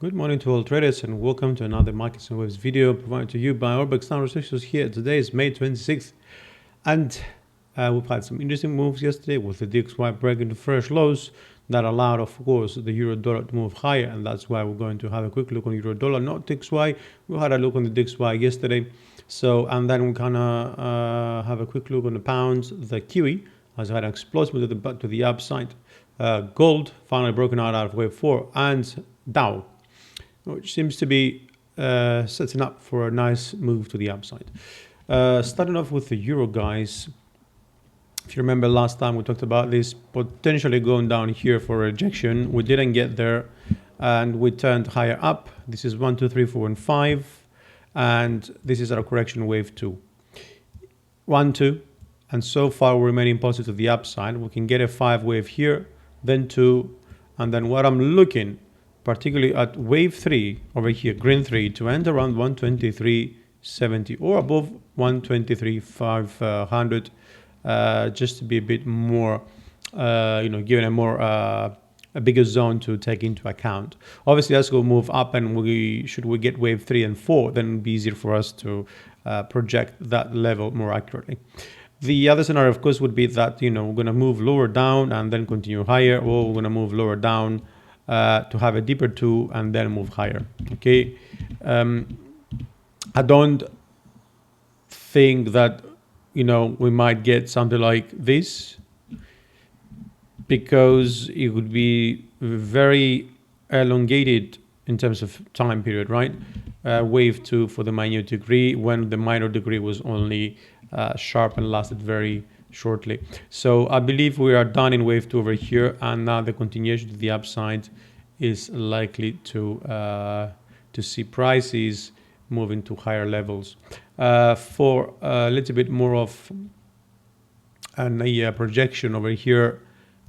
Good morning to all traders and welcome to another Markets and Waves video provided to you by Orbex. Stavros here. Today is May 26th and we've had some interesting moves yesterday with the DXY breaking the fresh lows that allowed, of course, the euro dollar to move higher, and that's why we're going to have a quick look on euro dollar, not DXY. We had a look on the DXY yesterday, and then we're gonna have a quick look on the pounds. The Kiwi has had an explosion to the upside. Gold finally broken out of wave 4, and Dow, which seems to be setting up for a nice move to the upside. Starting off with the euro, guys. If you remember last time we talked about this potentially going down here for rejection. We didn't get there and we turned higher up. This is 1, 2, 3, 4, and 5. And this is our correction wave 2. 1, 2. And so far we're remaining positive to the upside. We can get a 5 wave here, then 2. And then what I'm looking particularly at wave 3 over here, green 3, to end around 123.70 or above 123.500, just to be a bit more, given a bigger zone to take into account. Obviously, as we move up and should we get wave 3 and 4, then it'll be easier for us to project that level more accurately. The other scenario, of course, would be that, we're going to move lower down and then continue higher, or we're going to move lower down to have a deeper 2 and then move higher. Okay, I don't think that we might get something like this, because it would be very elongated in terms of time period, right? Wave 2 for the minor degree, when the minor degree was only sharp and lasted very shortly. So I believe we are done in wave 2 over here, and now the continuation to the upside is likely to see prices moving to higher levels. For a little bit more of a projection over here,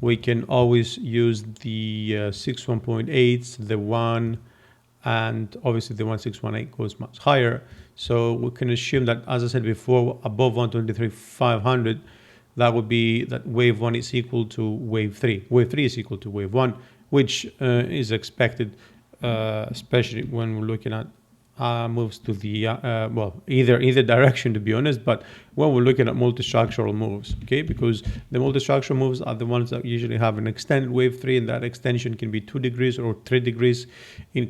we can always use the 61.8, the 1, and obviously the 1618 goes much higher. So we can assume that, as I said before, above 123.500, that would be that wave 1 is equal to wave 3. Wave 3 is equal to wave 1, which is expected, especially when we're looking at moves to the either direction, to be honest. But when we're looking at multi-structural moves, okay, because the multi-structural moves are the ones that usually have an extended wave 3, and that extension can be 2 degrees or 3 degrees.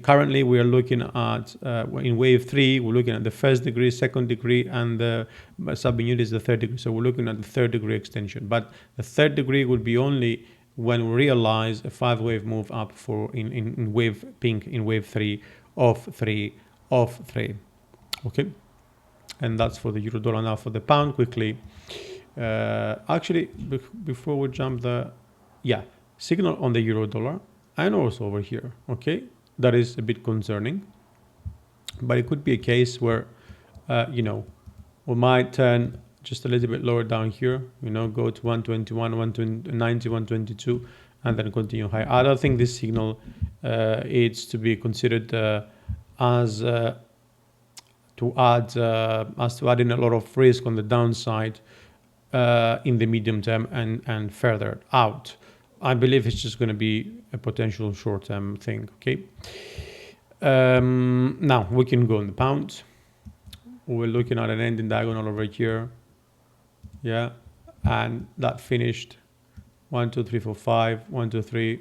Currently we are looking at in wave 3, we're looking at the first degree, second degree, and the sub-unit is the third degree. So we're looking at the third degree extension, but the third degree would be only when we realize a 5-wave move up in wave pink in wave 3 of 3. Okay, and that's for the euro dollar. Now for the pound quickly. Actually, before we jump signal on the euro dollar and also over here. Okay, that is a bit concerning, but it could be a case where we might turn just a little bit lower down here, go to 121, 190, 122, and then continue high. I don't think this signal is to be considered as to add in a lot of risk on the downside in the medium term and further out. I believe it's just going to be a potential short-term thing. Okay. Now we can go on the pound. We're looking at an ending diagonal over here. Yeah, and that finished 1, 2, 3, 4, 5, 1, 2, 3,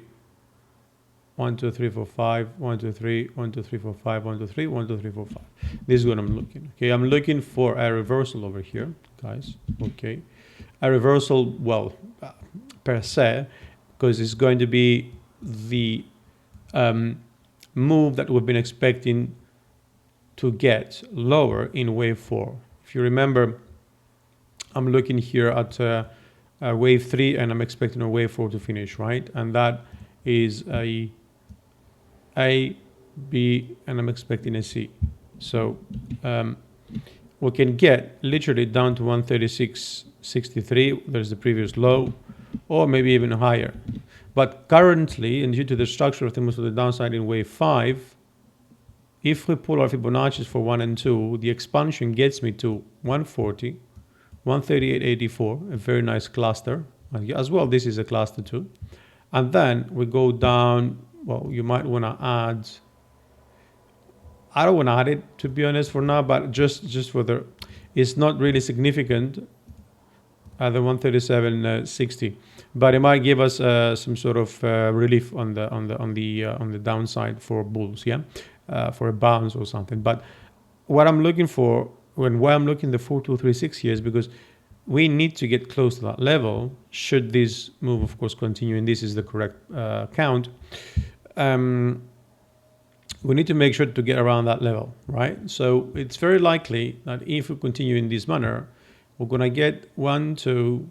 1, 2, 3, 4, 5, 1, 2, 3, 1, 2, 3, 4, 5, 1, 2, 3, 1, 2, 3, 4, 5. This is what I'm looking. Okay, I'm looking for a reversal over here, guys. Okay, a reversal, well, per se, because it's going to be the move that we've been expecting to get lower in wave 4. If you remember, I'm looking here at wave 3, and I'm expecting a wave 4 to finish, right? And that is a B, and I'm expecting a C. So we can get literally down to 136.63. There's the previous low, or maybe even higher. But currently, and due to the structure of things to the downside in wave 5, if we pull our Fibonacci's for 1 and 2, the expansion gets me to 140, 138.84, a very nice cluster. As well, this is a cluster too. And then we go down, well, you might want to add I don't want to add it, to be honest, for now, but just for the, it's not really significant at the 137.60, but it might give us some sort of relief on the downside for bulls, yeah, for a bounce or something. But what I'm looking for, why I'm looking the 4236 here, is because we need to get close to that level should this move, of course, continue, and this is the correct count. We need to make sure to get around that level, right? So it's very likely that if we continue in this manner, we're going to get 1, 2,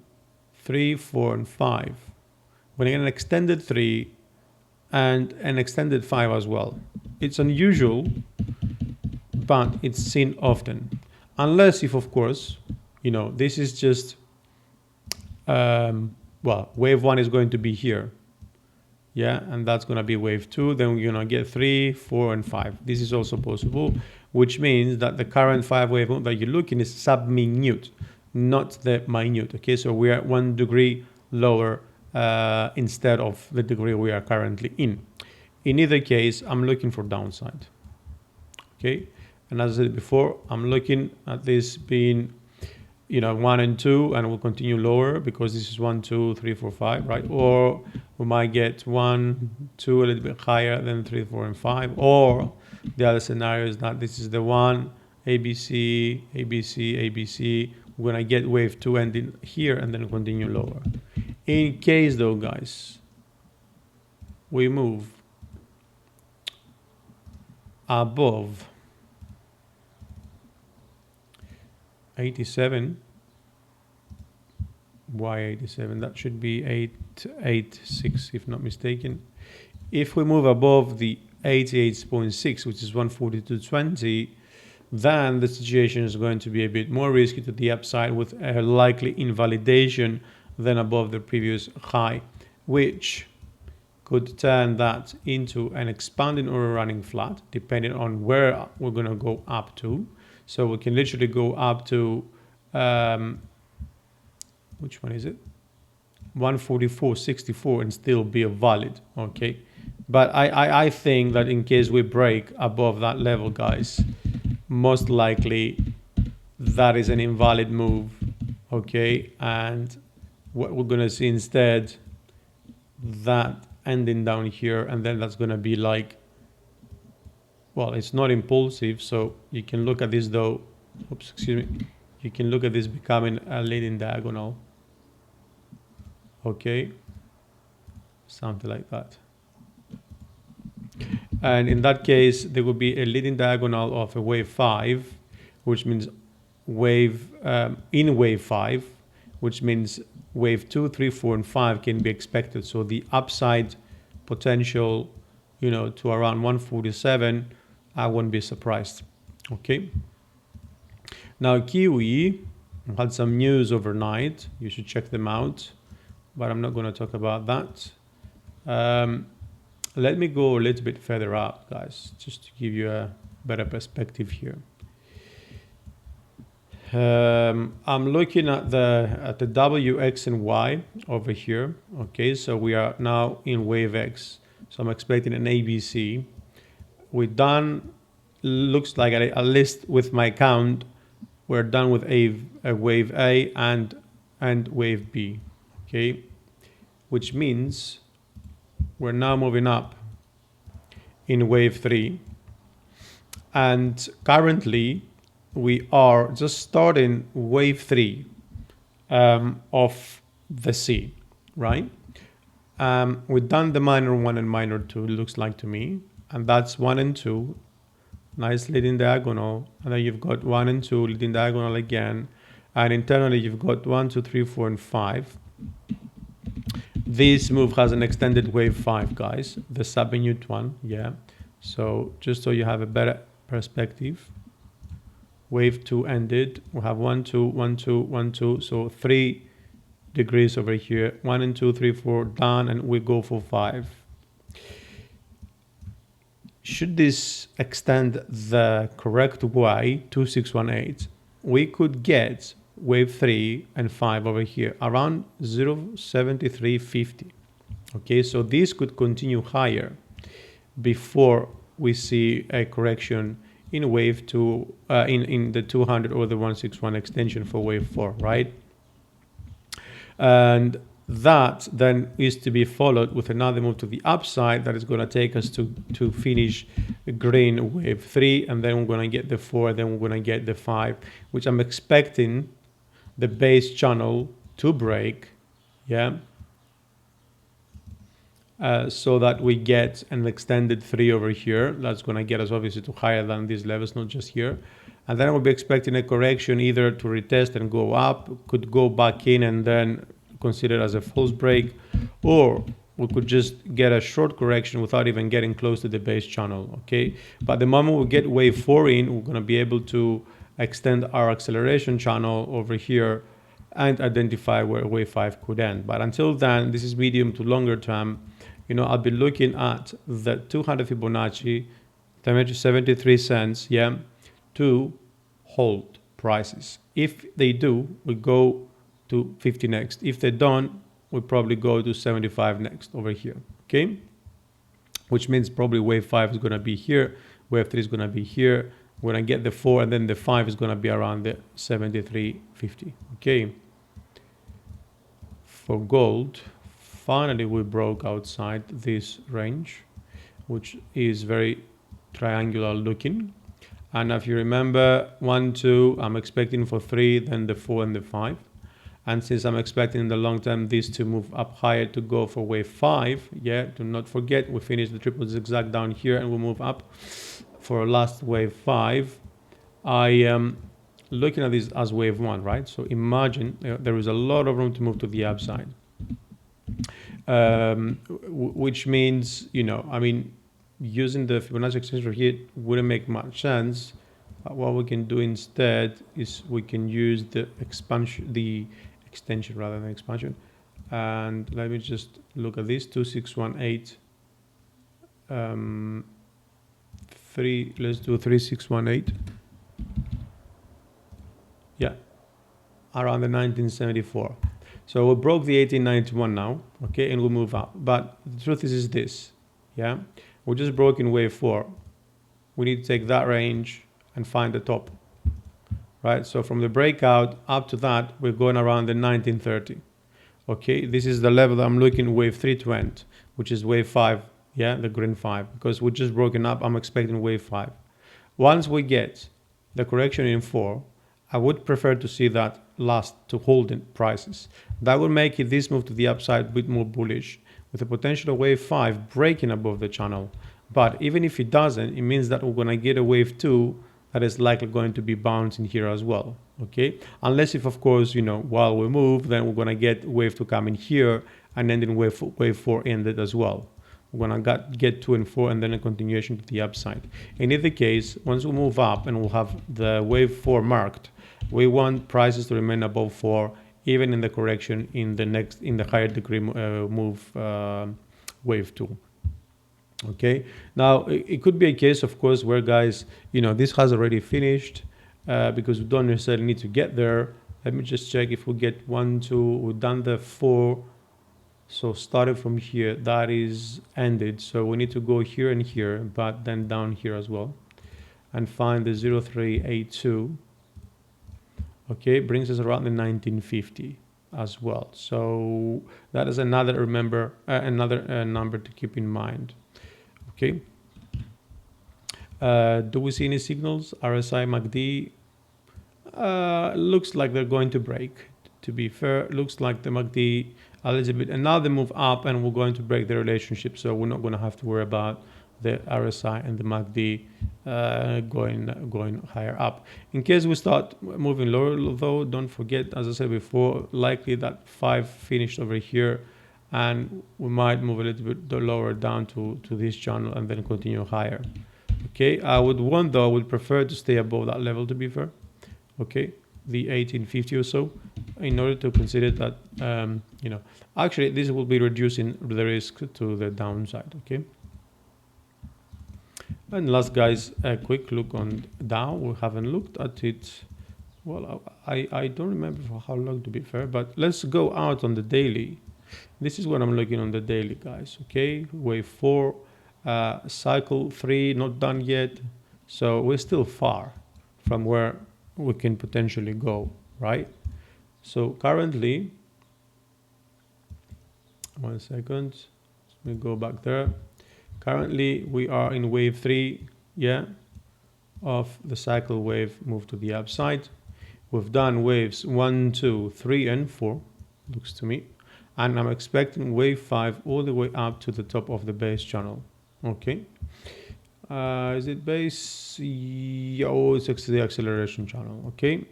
3, 4, and 5. We're going to get an extended 3 and an extended 5 as well. It's unusual, but it's seen often. Unless if, of course, you know, this is just, well, wave 1 is going to be here. Yeah, and that's going to be wave 2. Then we're going to get 3, 4, and 5. This is also possible, which means that the current 5 wave that you're looking is sub-minute, not the minute. Okay, so we are 1 degree lower instead of the degree we are currently in. In either case, I'm looking for downside. Okay, and as I said before, I'm looking at this being, you know, 1 and 2, and we'll continue lower because this is 1, 2, 3, 4, 5, right? Or we might get 1, 2 a little bit higher than 3, 4, and 5. Or the other scenario is that this is the 1, ABC, ABC, ABC. We're gonna get wave 2 ending here and then continue lower. In case though, guys, we move above 87, why 87? That should be 886 if not mistaken. If we move above the 88.6, which is 142.20, then the situation is going to be a bit more risky to the upside with a likely invalidation than above the previous high, which could turn that into an expanding or a running flat, depending on where we're going to go up to. So we can literally go up to, which one is it? 144.64 and still be valid, okay? But I think that in case we break above that level, guys, most likely that is an invalid move, okay? And what we're gonna see instead, that ending down here, and then that's gonna be like, well, it's not impulsive, so you can look at this though, oops, excuse me, you can look at this becoming a leading diagonal, okay, something like that. And in that case, there will be a leading diagonal of a wave 5, which means wave in wave 5, which means wave 2, 3, 4, and 5 can be expected. So the upside potential, you know, to around 147, I won't be surprised. Okay. Now Kiwi had some news overnight. You should check them out, but I'm not going to talk about that. Let me go a little bit further up, guys, just to give you a better perspective here. I'm looking at the W, X, and Y over here. Okay, so we are now in wave X. So I'm expecting an ABC. We're done, looks like at least with my count, we're done with a wave A and wave B. Okay, which means we're now moving up in wave 3, and currently we are just starting wave 3 of the C, right? We've done the minor 1 and minor 2, it looks like to me, and that's 1 and 2, nice leading diagonal, and then you've got 1 and 2 leading diagonal again, and internally you've got 1, 2, 3, 4, and 5. This move has an extended wave 5, guys, the sub-minute one, yeah. So just so you have a better perspective, wave 2 ended. We have 1, 2, 1, 2, 1, 2, so 3 degrees over here. 1 and 2, 3, 4 done, and we go for 5. Should this extend the correct way, 2618, we could get wave 3 and 5 over here around 0.7350. Okay, so this could continue higher before we see a correction in wave 2, in the 200 or the 161 extension for wave 4, right? And that then is to be followed with another move to the upside that is going to take us to finish green wave 3, and then we're going to get the 4, then we're going to get the 5, which I'm expecting the base channel to break, yeah, so that we get an extended 3 over here. That's going to get us obviously to higher than these levels, not just here. And then we'll be expecting a correction either to retest and go up, could go back in and then consider as a false break, or we could just get a short correction without even getting close to the base channel, okay? But the moment we get wave 4 in, we're going to be able to extend our acceleration channel over here and identify where wave 5 could end. But until then, this is medium to longer term. You know, I'll be looking at the 200 Fibonacci, 73 cents, yeah, to hold prices. If they do, we go to 50 next. If they don't, we probably go to 75 next over here, okay? Which means probably wave 5 is going to be here, wave 3 is going to be here. We're going to get the 4, and then the 5 is going to be around the 73.50, okay? For gold, finally we broke outside this range, which is very triangular looking. And if you remember 1, 2, I'm expecting for 3, then the 4 and the 5. And since I'm expecting in the long term these to move up higher to go for wave 5, yeah, do not forget we finished the triple zigzag down here and we'll move up for last wave 5. I am looking at this as wave 1, right? So imagine there is a lot of room to move to the upside, which means, you know, I mean, using the Fibonacci extension here wouldn't make much sense. But what we can do instead is we can use the extension rather than expansion. And let me just look at this 2618. Let's do 3618. Yeah, around the 1974. So we broke the 1891 now, okay, and we'll move up. But the truth is this, yeah, we just broke in wave 4. We need to take that range and find the top, right? So from the breakout up to that, we're going around the 1930. Okay, this is the level that I'm looking wave 3 to end, which is wave 5, yeah, the green 5, because we're just broken up. I'm expecting wave 5. Once we get the correction in 4, I would prefer to see that last to hold in prices. That will make it this move to the upside a bit more bullish, with the potential of wave 5 breaking above the channel. But even if it doesn't, it means that we're going to get a wave 2 that is likely going to be bouncing here as well, okay? Unless if, of course, you know, while we move, then we're going to get wave 2 coming here and then wave 4 ended as well. We're going to get 2 and 4 and then a continuation to the upside. In either case, once we move up and we'll have the wave 4 marked, we want prices to remain above 4, even in the correction in the higher degree move wave 2. Okay, now it could be a case, of course, where guys, you know, this has already finished because we don't necessarily need to get there. Let me just check if we get 1, 2, we've done the 4. So started from here, that is ended. So we need to go here and here, but then down here as well and find the 0382. Okay, brings us around the 1950 as well. So that is another, remember, another number to keep in mind. Okay. Do we see any signals? RSI, MACD looks like they're going to break. To be fair, looks like the MACD a little bit, and now they move up, and we're going to break the relationship. So we're not going to have to worry about the RSI and the MACD going higher up. In case we start moving lower, though, don't forget, as I said before, likely that 5 finished over here, and we might move a little bit lower down to this channel and then continue higher. Okay, I would prefer to stay above that level, to be fair. Okay, the 1850 or so, in order to consider that, you know, actually this will be reducing the risk to the downside. Okay. And last, guys, a quick look on Dow. We haven't looked at it. Well, I don't remember for how long, to be fair, but let's go out on the daily. This is what I'm looking on the daily, guys. Okay, wave 4, cycle 3 not done yet, So we're still far from where we can potentially go, right? So currently, 1 second, let me go back there. Currently, we are in wave 3, yeah, of the cycle wave move to the upside. We've done waves 1, 2, 3, and 4, looks to me. And I'm expecting wave 5 all the way up to the top of the base channel, okay? Is it base? Oh, it's the acceleration channel, okay?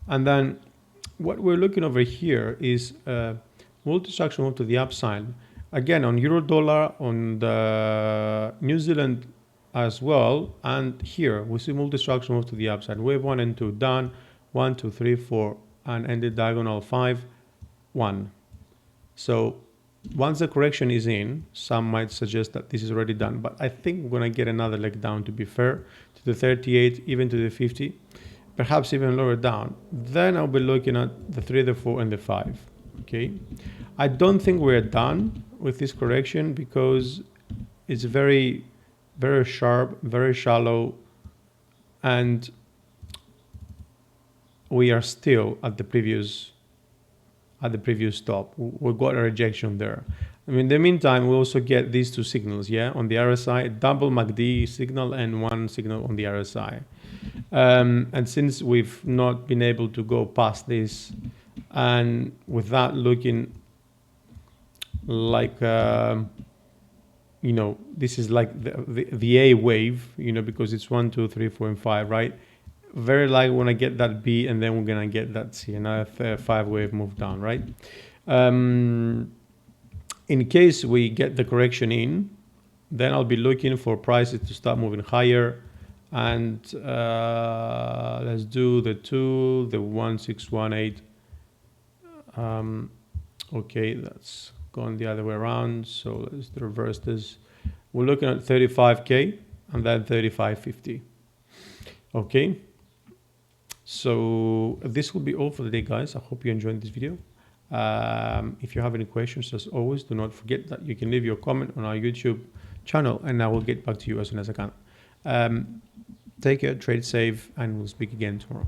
And then what we're looking over here is multi-structure move to the upside. Again, on euro dollar, on the New Zealand as well, and here we see multi-structure move to the upside. Wave 1 and 2 done, 1, 2, 3, 4, and ended diagonal 5, 1. So once the correction is in, some might suggest that this is already done, but I think we're going to get another leg down, to be fair, to the 38, even to the 50, perhaps even lower down. Then I'll be looking at the 3, the 4, and the 5, okay? I don't think we're done with this correction because it's very, very sharp, very shallow, and we are still at the previous stop. We got a rejection there. I mean, in the meantime, we also get these two signals, yeah, on the RSI, double MACD signal and one signal on the RSI. And since we've not been able to go past this, and with that looking like, you know, this is like the A wave, you know, because it's 1, 2, 3, 4, and 5, right? Very likely when I get that B, and then we're gonna get that C, another 5 wave move down, right? In case we get the correction in, then I'll be looking for prices to start moving higher, and let's do the 2, the 1618. Okay, that's gone the other way around, so let's reverse this. We're looking at 35k and then 3550. Okay. So this will be all for the day, guys. I hope you enjoyed this video. If you have any questions, as always, do not forget that you can leave your comment on our YouTube channel, and I will get back to you as soon as I can. Take care, trade safe, and we'll speak again tomorrow.